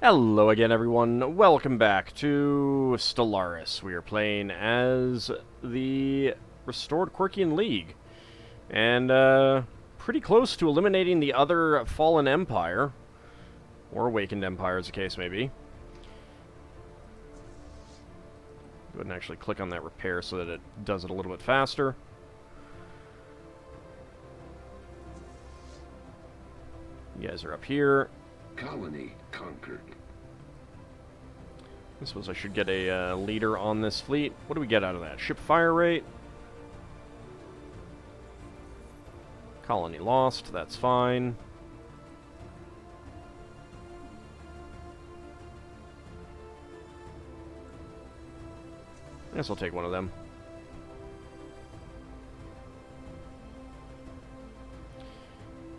Hello again, everyone. Welcome back to Stellaris. We are playing as the Restored Quirkian League. And, pretty close to eliminating the other Fallen Empire. Or Awakened Empire, as the case may be. Go ahead and actually click on that repair so that it does it a little bit faster. You guys are up here. Colony conquered. I suppose I should get a leader on this fleet. What do we get out of that? Ship fire rate. Colony lost. That's fine. I guess I'll take one of them.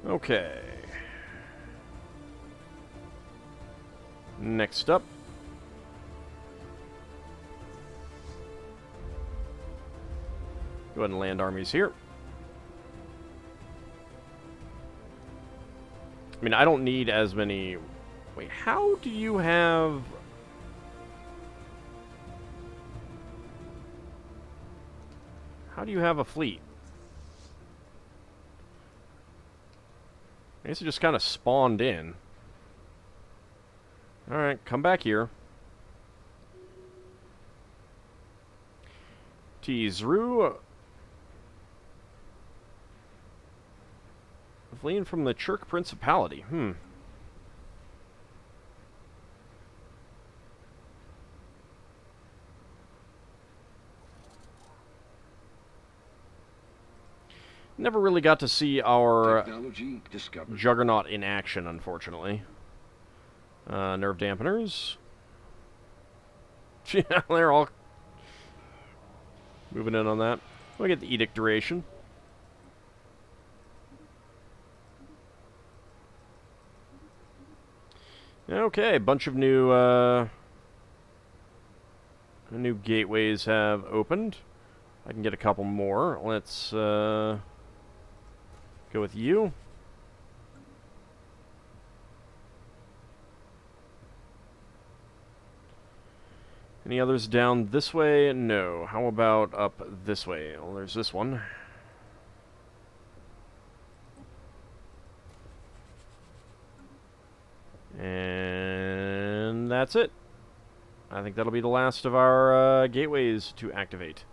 Okay. Next up. Go ahead and land armies here. I mean, I don't need as many... Wait, how do you have... How do you have a fleet? I guess it just kind of spawned in. Alright, come back here. Tizru. Fleeing from the Chirk Principality. Never really got to see our Juggernaut in action, unfortunately. Nerve dampeners. Yeah, they're all moving in on that. We'll get the Edict duration. Okay, a bunch of new gateways have opened. I can get a couple more. Let's go with you. Any others down this way? No. How about up this way? Well, there's this one. And that's it. I think that'll be the last of our gateways to activate.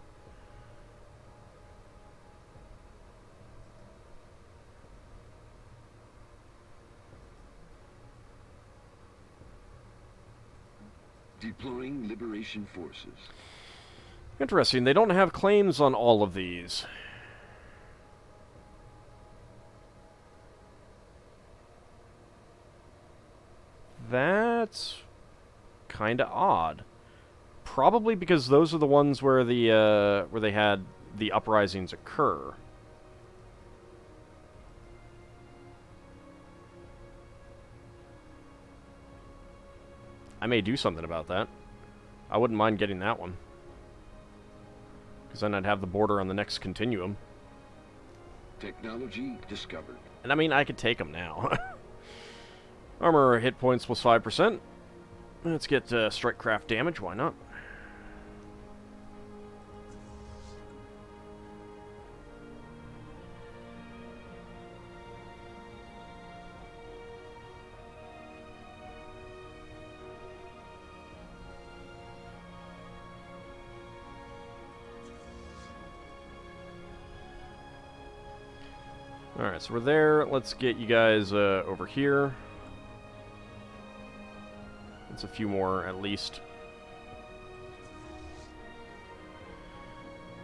Deploying Liberation Forces. Interesting. They don't have claims on all of these. That's kind of odd. Probably because those are the ones where the where they had the uprisings occur. I may do something about that. I wouldn't mind getting that one. Because then I'd have the border on the next continuum. Technology discovered. And I mean, I could take them now. Armor hit points plus 5%. Let's get strike craft damage, why not? Alright, so we're there. Let's get you guys over here. That's a few more, at least.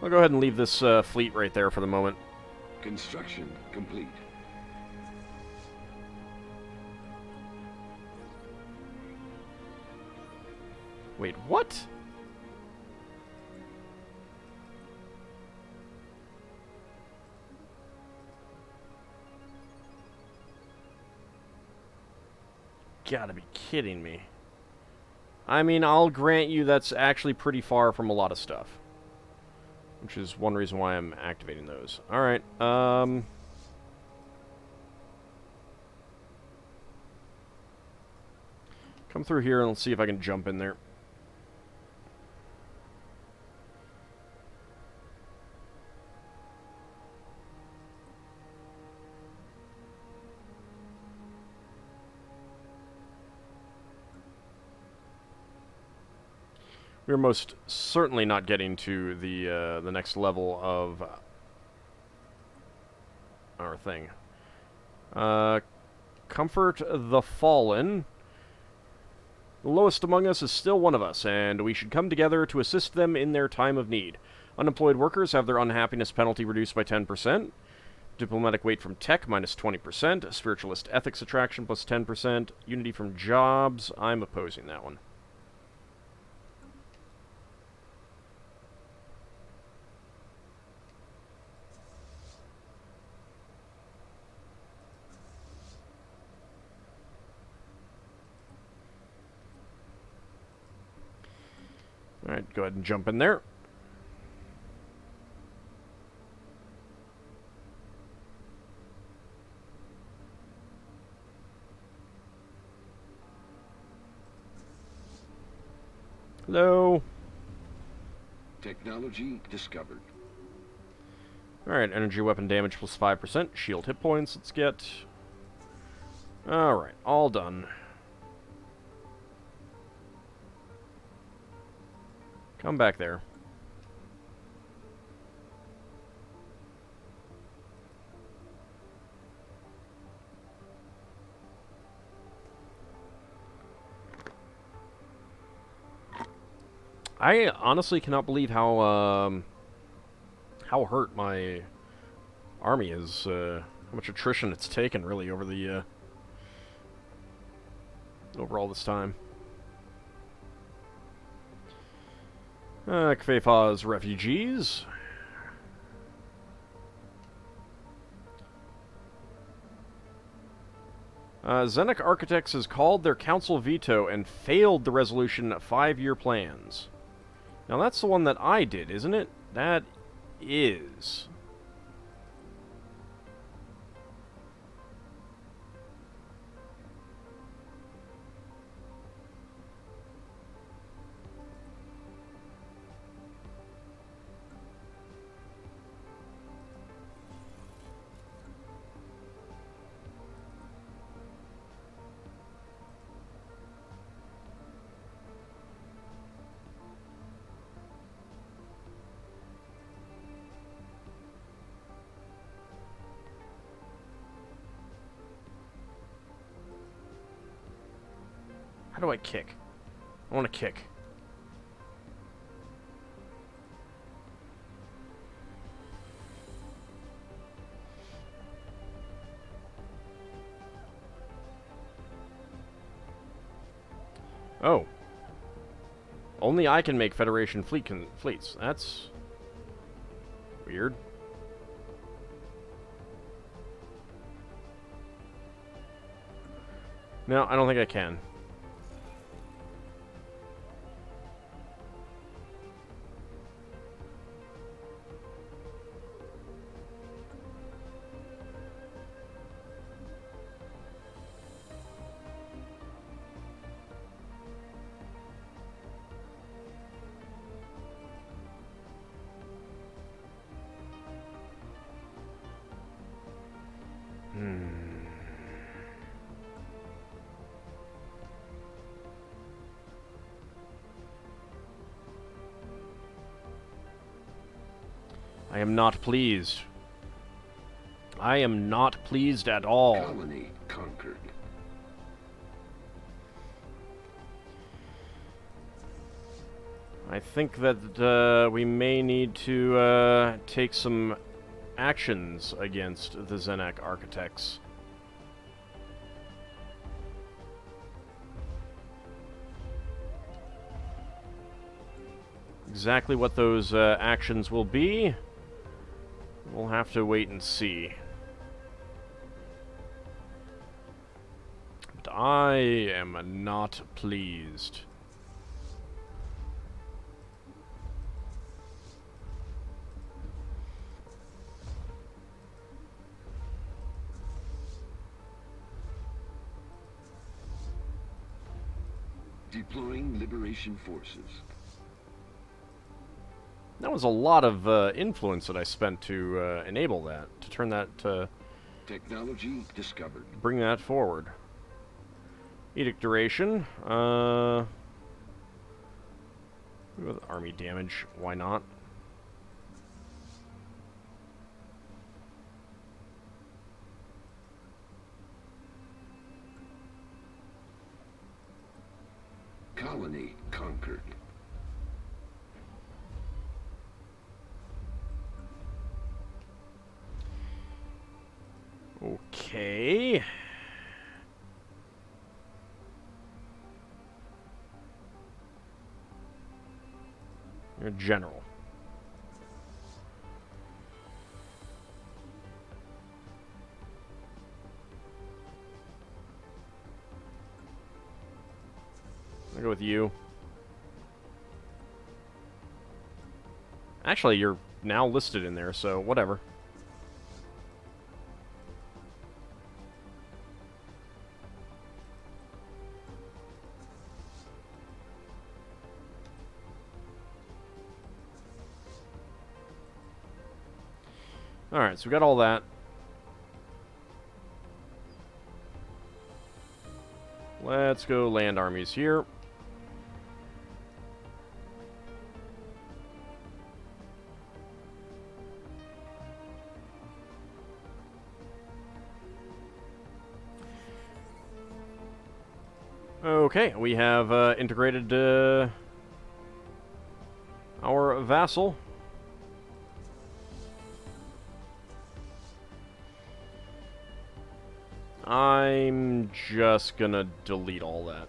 I'll go ahead and leave this fleet right there for the moment. Construction complete. Wait, what? Gotta be kidding me. I mean, I'll grant you that's actually pretty far from a lot of stuff. Which is one reason why I'm activating those. Alright, Come through here and let's see if I can jump in there. We're most certainly not getting to the next level of our thing. Comfort the fallen. The lowest among us is still one of us, and we should come together to assist them in their time of need. Unemployed workers have their unhappiness penalty reduced by 10%. Diplomatic weight from tech minus 20%. Spiritualist ethics attraction plus 10%. Unity from jobs. I'm opposing that one. Alright, go ahead and jump in there. Hello. Technology discovered. Alright, energy weapon damage plus 5%. Shield hit points, let's get. Alright, all done. Come back there. I honestly cannot believe how hurt my army is, how much attrition it's taken, really, over the, over all this time. Kfefa's refugees. Zenek Architects has called their council veto and failed the resolution 5-year plans. Now that's the one that I did, isn't it? That is. How do I kick? I want to kick. Oh. Only I can make Federation fleets. That's weird. No, I don't think I can. I am not pleased. I am not pleased at all. Colony conquered. I think that we may need to take some actions against the Zenek Architects. Exactly what those actions will be, we'll have to wait and see. But I am not pleased. Deploying Liberation Forces. That was a lot of influence that I spent to enable that, to turn that, to Technology discovered. bring that forward. Edict duration. With army damage, why not? Colony conquered. Okay. You're a general. I'll go with you. Actually, you're now listed in there, so whatever. Alright, so we got all that. Let's go land armies here. Okay, we have integrated our vassal. I'm just gonna delete all that.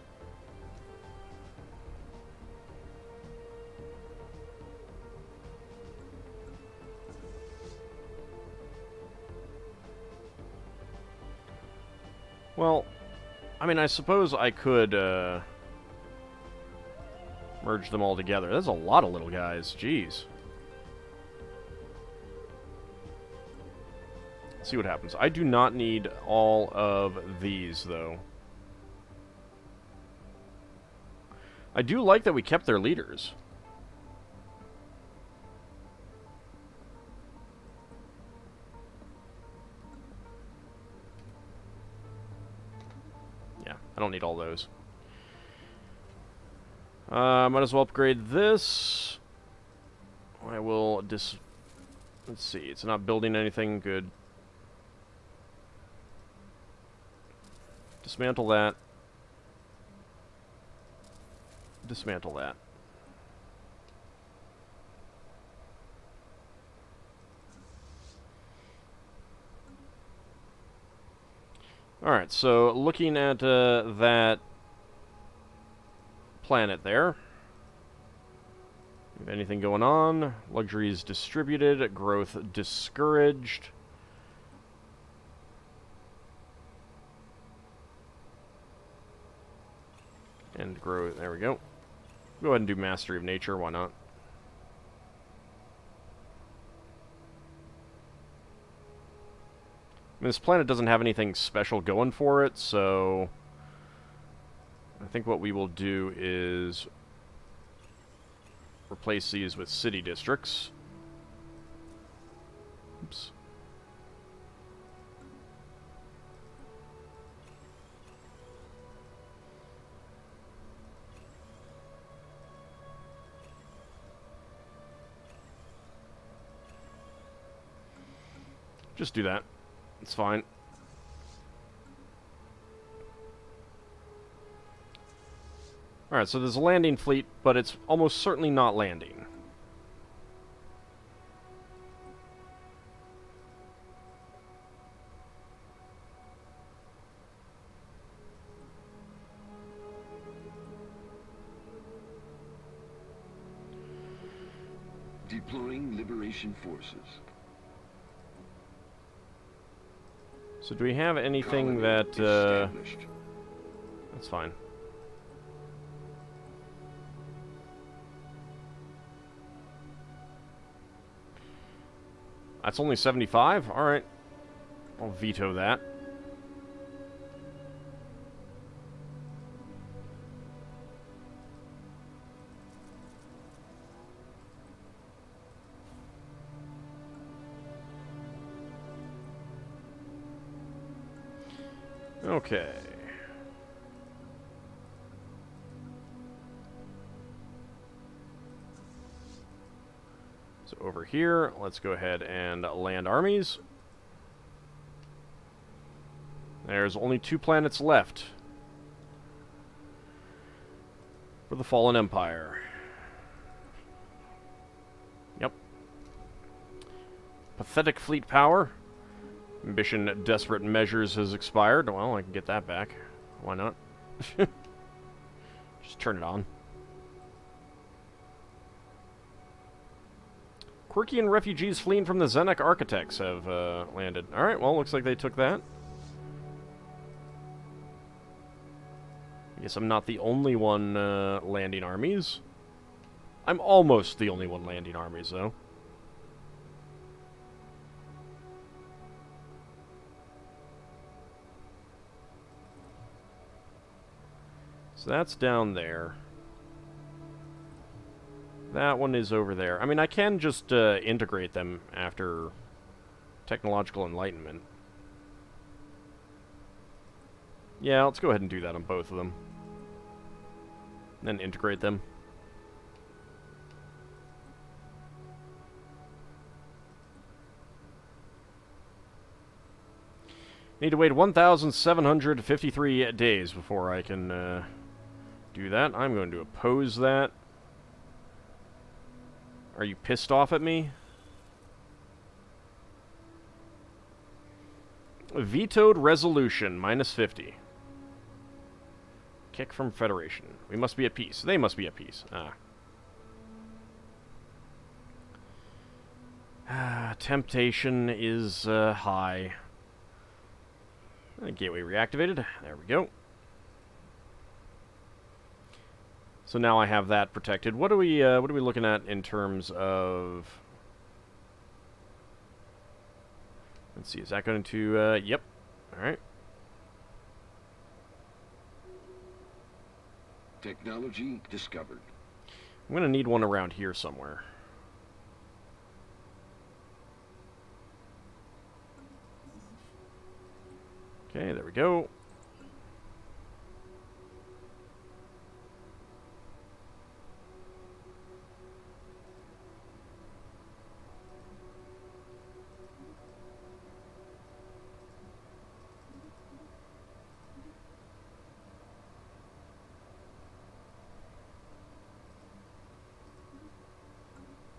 Well, I mean, I suppose I could merge them all together. That's a lot of little guys. Jeez. See what happens. I do not need all of these, though. I do like that we kept their leaders. Yeah, I don't need all those. Might as well upgrade this. I will let's see, it's not building anything good. Dismantle that. Dismantle that. Alright, so looking at that planet there. Anything going on? Luxuries distributed, growth discouraged. And grow, there we go. Go ahead and do Mastery of Nature, why not? I mean, this planet doesn't have anything special going for it, so I think what we will do is replace these with city districts. Oops. Just do that. It's fine. Alright, so there's a landing fleet, but it's almost certainly not landing. Deploying Liberation Forces. So do we have anything Colony that, established. that's fine. That's only 75? Alright. I'll veto that. Okay. So over here, let's go ahead and land armies. There's only 2 planets left for the Fallen Empire. Yep. Pathetic fleet power. Ambition Desperate Measures has expired. Well, I can get that back. Why not? Just turn it on. Quirkian refugees fleeing from the Zenek Architects have landed. Alright, well, looks like they took that. I guess I'm not the only one landing armies. I'm almost the only one landing armies, though. So that's down there. That one is over there. I mean, I can just integrate them after technological enlightenment. Yeah, let's go ahead and do that on both of them. Then integrate them. Need to wait 1,753 days before I can do that. I'm going to oppose that. Are you pissed off at me? Vetoed resolution, -50. Kick from Federation. We must be at peace. They must be at peace. Temptation is high. Gateway reactivated. There we go. So now I have that protected. What are we looking at in terms of? Let's see. Is that going to? Yep. All right. Technology discovered. I'm going to need one around here somewhere. Okay, there we go.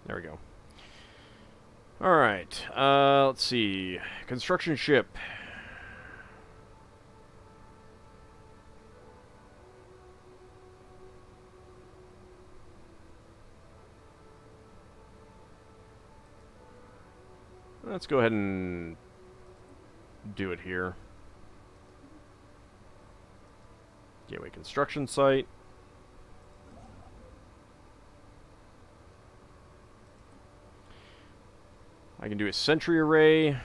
There we go. Alright, let's see. Construction ship. Let's go ahead and do it here. Gateway construction site. I can do a sentry array.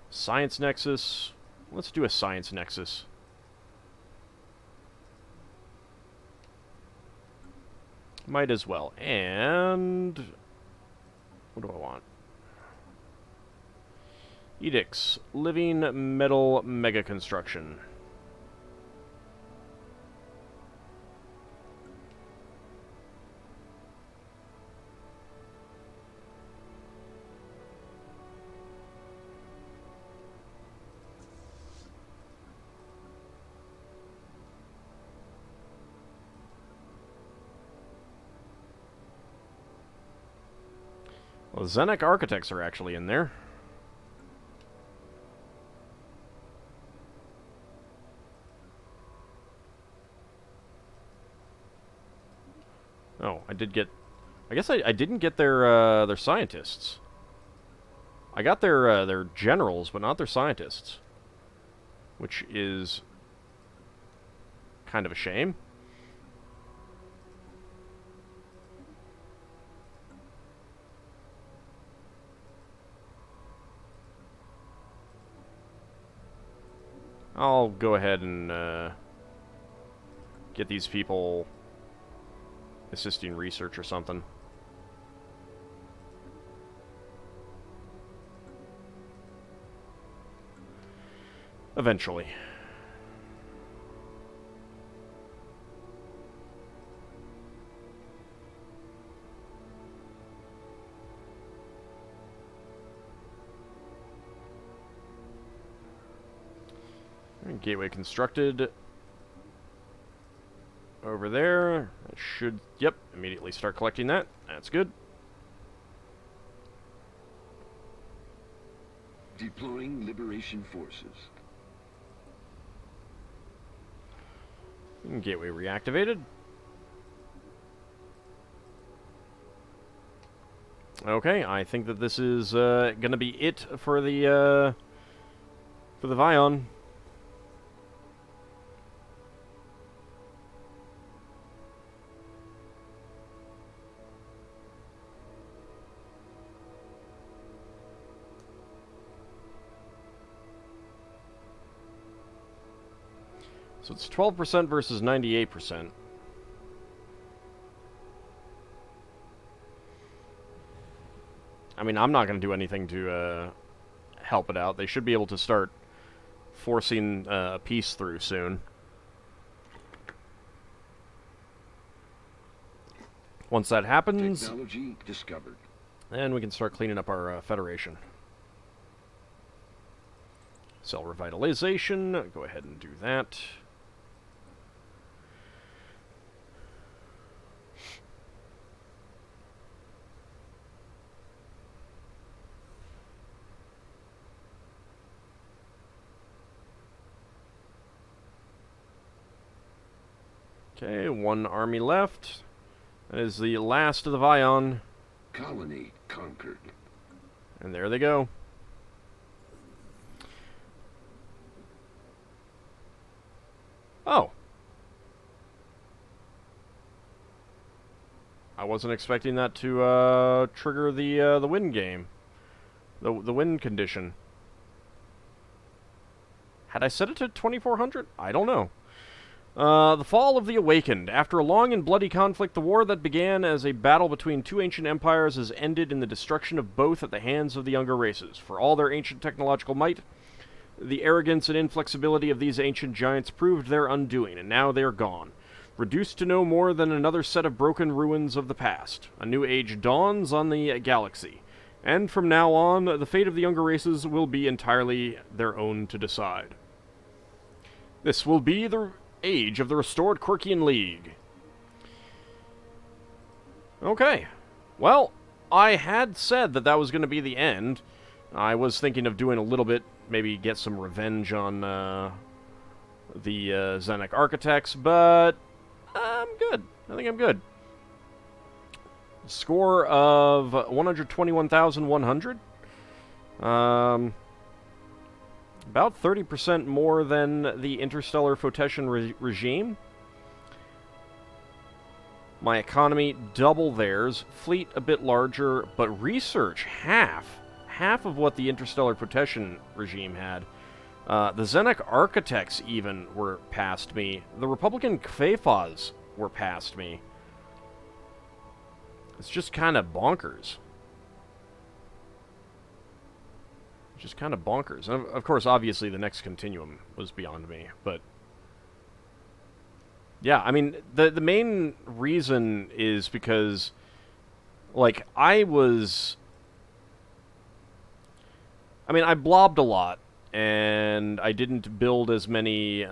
Science nexus. Let's do a science nexus. Might as well. And what do I want? Edicts. Living metal mega construction. Well, Zenek Architects are actually in there. Oh, I did get... I guess I didn't get their scientists. I got their generals, but not their scientists. Which is kind of a shame. I'll go ahead and get these people assisting research or something. Eventually. Gateway constructed. Over there. I should, yep, immediately start collecting that. That's good. Deploying Liberation Forces. Gateway reactivated. Okay, I think that this is going to be it for the Vion. So it's 12% versus 98%. I mean, I'm not going to do anything to help it out. They should be able to start forcing a peace through soon. Once that happens, Technology discovered. then we can start cleaning up our Federation. Cell revitalization, go ahead and do that. Okay, one army left. That is the last of the Vion. Colony conquered. And there they go. Oh. I wasn't expecting that to trigger the win game. The win condition. Had I set it to 2400? I don't know. The fall of the Awakened. After a long and bloody conflict, the war that began as a battle between two ancient empires has ended in the destruction of both at the hands of the younger races. For all their ancient technological might, the arrogance and inflexibility of these ancient giants proved their undoing, and now they are gone. Reduced to no more than another set of broken ruins of the past. A new age dawns on the galaxy, and from now on, the fate of the younger races will be entirely their own to decide. This will be the age of the restored Quirkian League. Okay. Well, I had said that that was going to be the end. I was thinking of doing a little bit, maybe get some revenge on the Zenek Architects, but I'm good. I think I'm good. Score of 121,100. About 30% more than the Interstellar Photetian regime. My economy, double theirs. Fleet, a bit larger. But research, half. Half of what the Interstellar Photetian regime had. The Zenek Architects, even, were past me. The Republican Kfefas were past me. It's just kind of bonkers. Just kind of bonkers. And of course, obviously, the next continuum was beyond me, but yeah, I mean, the main reason is because, like, I blobbed a lot, and I didn't build as many,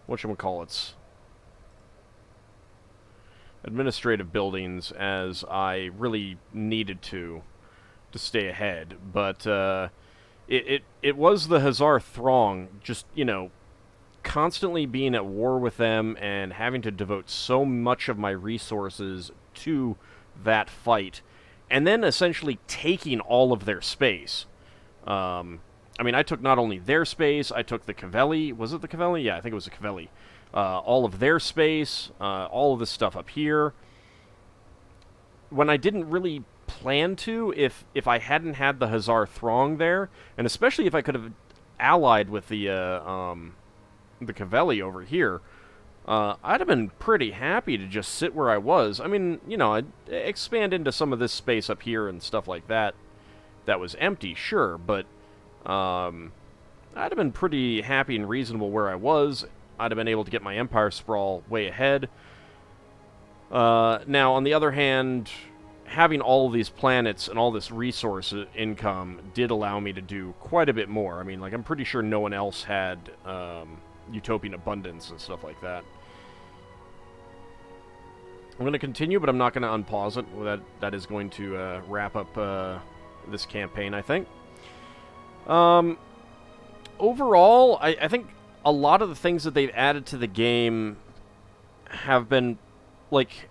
whatchamacallits, administrative buildings as I really needed to stay ahead, but it was the Hazar Throng, just, you know, constantly being at war with them and having to devote so much of my resources to that fight, and then essentially taking all of their space. I mean, I took not only their space, I took the Cavelli. Was it the Cavelli? Yeah, I think it was the Cavelli. All of their space, all of this stuff up here. When I didn't really plan to, if I hadn't had the Hazar Throng there, and especially if I could have allied with the Cavelli over here, I'd have been pretty happy to just sit where I was. I mean, you know, I'd expand into some of this space up here and stuff like that that was empty, sure, but I'd have been pretty happy and reasonable where I was. I'd have been able to get my Empire Sprawl way ahead. Now, on the other hand, having all of these planets and all this resource income did allow me to do quite a bit more. I mean, like, I'm pretty sure no one else had utopian abundance and stuff like that. I'm going to continue, but I'm not going to unpause it. That is going to wrap up this campaign, I think. Overall, I think a lot of the things that they've added to the game have been, like,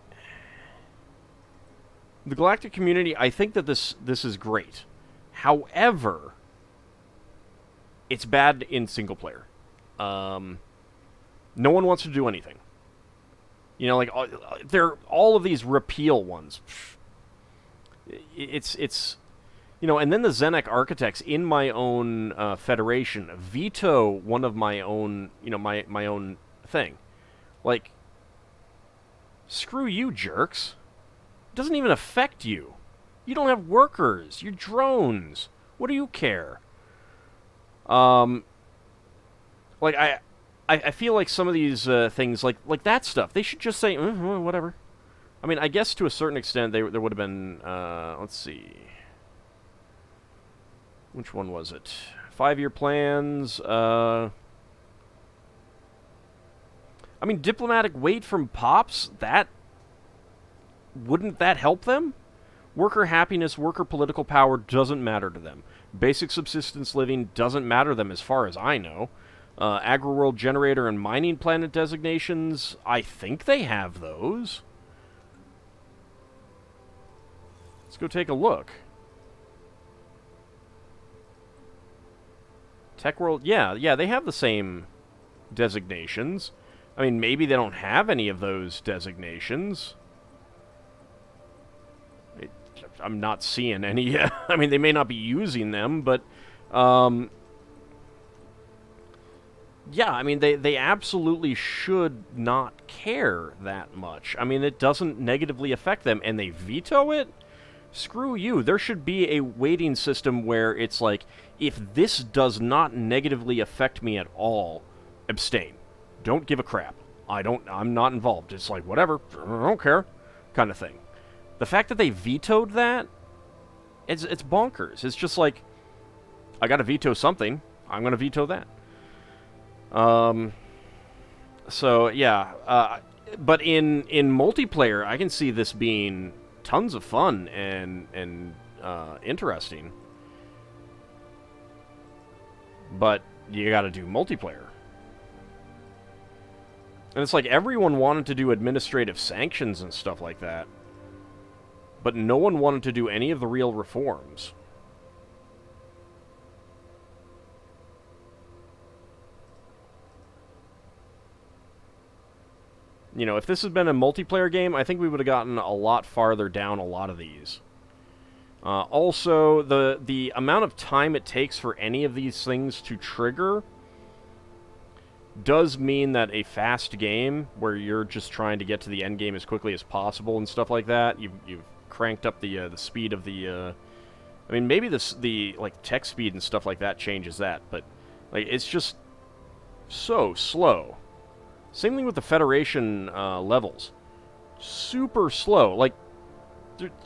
the galactic community. I think that this is great. However, it's bad in single player. No one wants to do anything. You know, like, they're all of these repeal ones. It's you know, and then the Zenek architects in my own federation veto one of my own, you know, my own thing. Like, screw you, jerks. It doesn't even affect you. You don't have workers. You're drones. What do you care? Like, I feel like some of these things, like that stuff, they should just say, whatever. I mean, I guess to a certain extent, there would have been, let's see. Which one was it? 5-year plans, I mean, diplomatic weight from Pops, wouldn't that help them? Worker happiness, worker political power doesn't matter to them. Basic subsistence living doesn't matter to them as far as I know. Agri-world generator and mining planet designations, I think they have those. Let's go take a look. Tech world, yeah, they have the same designations. I mean, maybe they don't have any of those designations. I'm not seeing any. I mean, they may not be using them, but yeah, I mean, they absolutely should not care that much. I mean, it doesn't negatively affect them, and they veto it? Screw you. There should be a weighting system where it's like, if this does not negatively affect me at all, abstain. Don't give a crap. I'm not involved. It's like, whatever, I don't care, kind of thing. The fact that they vetoed that, it's bonkers. It's just like, I gotta veto something, I'm gonna veto that. So, yeah, but in multiplayer, I can see this being tons of fun and interesting. But you gotta do multiplayer. And it's like everyone wanted to do administrative sanctions and stuff like that. But no one wanted to do any of the real reforms. You know, if this had been a multiplayer game, I think we would have gotten a lot farther down a lot of these. Also, the amount of time it takes for any of these things to trigger does mean that a fast game, where you're just trying to get to the end game as quickly as possible and stuff like that, you've cranked up the speed of the... I mean, maybe the like tech speed and stuff like that changes that, but like it's just so slow. Same thing with the Federation levels. Super slow. Like,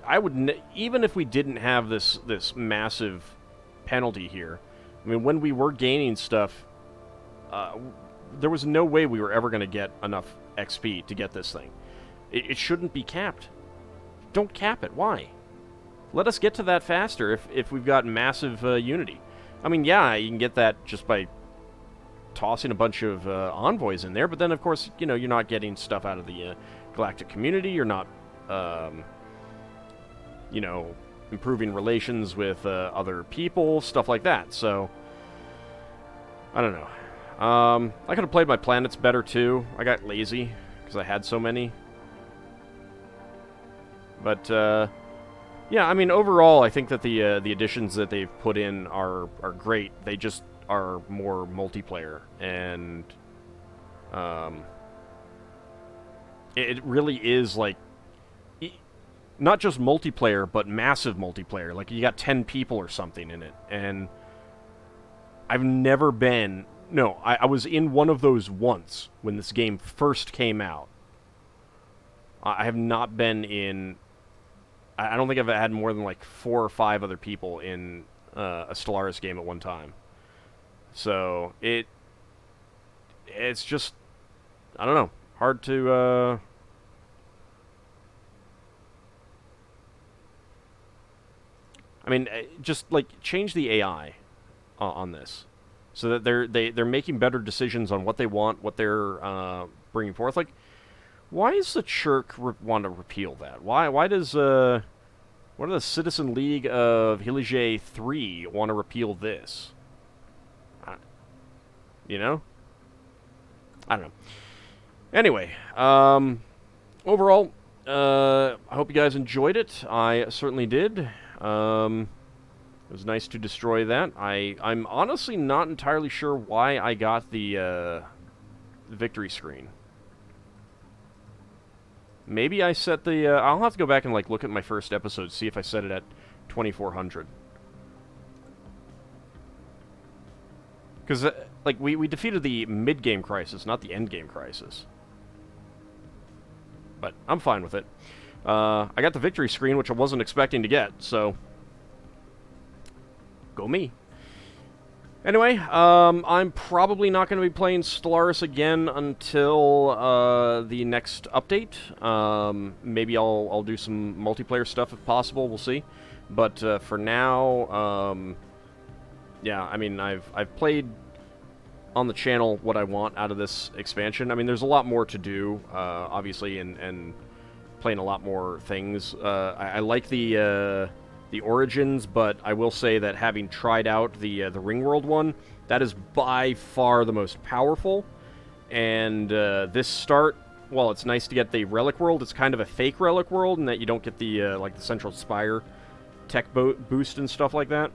I would even if we didn't have this massive penalty here. I mean, when we were gaining stuff, there was no way we were ever going to get enough XP to get this thing. It shouldn't be capped. Don't cap it. Why? Let us get to that faster if we've got massive unity. I mean, yeah, you can get that just by tossing a bunch of envoys in there, but then, of course, you know, you're not getting stuff out of the galactic community. You're not, you know, improving relations with other people, stuff like that. So, I don't know. I could have played my planets better, too. I got lazy because I had so many. But, yeah, I mean, overall, I think that the additions that they've put in are great. They just are more multiplayer, and it really is like not just multiplayer, but massive multiplayer. Like you got 10 people or something in it, and I've never been. No, I was in one of those once when this game first came out. I have not been in. I don't think I've had more than like 4 or 5 other people in a Stellaris game at one time. So it's just, I don't know, hard to. I mean, just like change the AI on this, so that they're making better decisions on what they want, what they're bringing forth. Like, why does the Church want to repeal that? Why does what does the Citizen League of heyday 3 want to repeal this? You know, I don't know. Anyway, overall, I hope you guys enjoyed it. I certainly did. It was nice to destroy that. I'm honestly not entirely sure why I got the victory screen. Maybe I set the... I'll have to go back and like look at my first episode, see if I set it at 2400. Because like we defeated the mid-game crisis, not the end-game crisis. But I'm fine with it. I got the victory screen, which I wasn't expecting to get, so go me. Anyway, I'm probably not going to be playing Stellaris again until the next update. Maybe I'll do some multiplayer stuff if possible. We'll see. But for now, yeah, I mean, I've played on the channel what I want out of this expansion. I mean, there's a lot more to do, obviously, and playing a lot more things. I like the Origins, but I will say that having tried out the Ringworld one, that is by far the most powerful. And this start, while it's nice to get the Relic World, it's kind of a fake Relic World in that you don't get the like the Central Spire tech boost and stuff like that.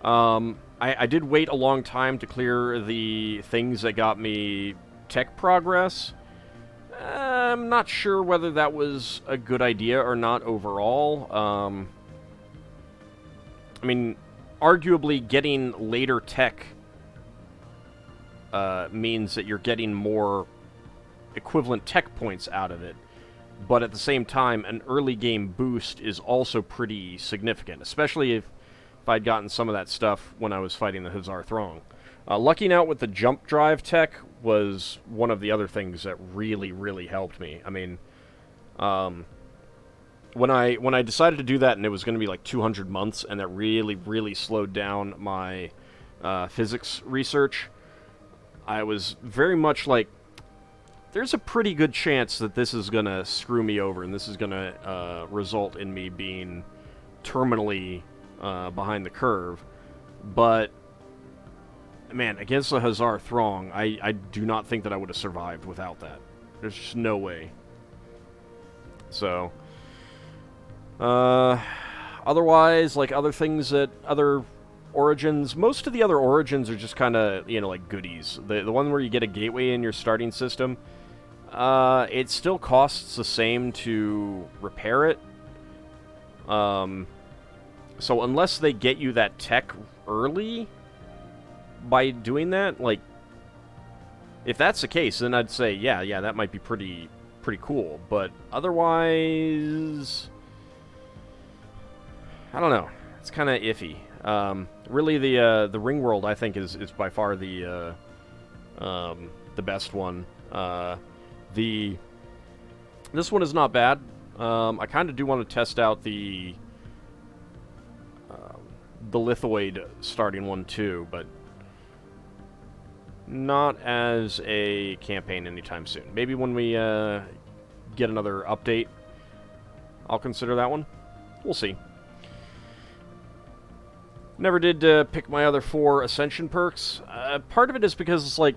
I did wait a long time to clear the things that got me tech progress. I'm not sure whether that was a good idea or not overall. I mean, arguably getting later tech means that you're getting more equivalent tech points out of it. But at the same time, an early game boost is also pretty significant, especially if I'd gotten some of that stuff when I was fighting the Hazar Throng. Lucking out with the jump drive tech was one of the other things that really, really helped me. I mean, when I decided to do that, and it was going to be like 200 months, and that really, really slowed down my physics research, I was very much like, there's a pretty good chance that this is going to screw me over, and this is going to result in me being terminally behind the curve. But man, against the Hazar Throng, I do not think that I would have survived without that. There's just no way. So, otherwise, like other things that other Origins, most of the other Origins are just kind of, you know, like goodies. The one where you get a gateway in your starting system, it still costs the same to repair it. So unless they get you that tech early by doing that, like, if that's the case, then I'd say, yeah, that might be pretty cool. But otherwise, I don't know. It's kind of iffy. Really, the Ringworld, I think, is by far the best one. This one is not bad. I kind of do want to test out the Lithoid starting one too, but not as a campaign anytime soon. Maybe when we get another update, I'll consider that one. We'll see. Never did pick my other 4 Ascension perks. Part of it is because it's like,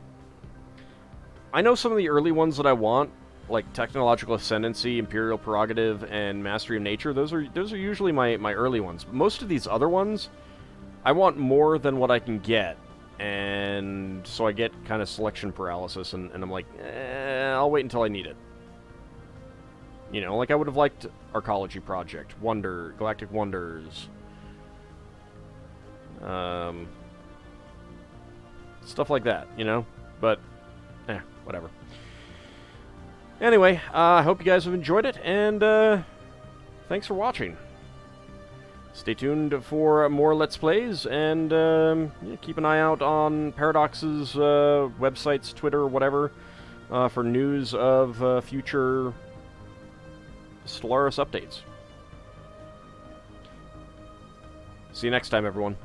I know some of the early ones that I want, like Technological Ascendancy, Imperial Prerogative, and Mastery of Nature. Those are usually my early ones. Most of these other ones, I want more than what I can get and so I get kind of selection paralysis, and I'm like, I'll wait until I need it. You know, like I would have liked Arcology Project, Galactic Wonders, stuff like that, you know? But, whatever. Anyway, I hope you guys have enjoyed it, and thanks for watching. Stay tuned for more Let's Plays, and yeah, keep an eye out on Paradox's websites, Twitter, whatever, for news of future Stellaris updates. See you next time, everyone.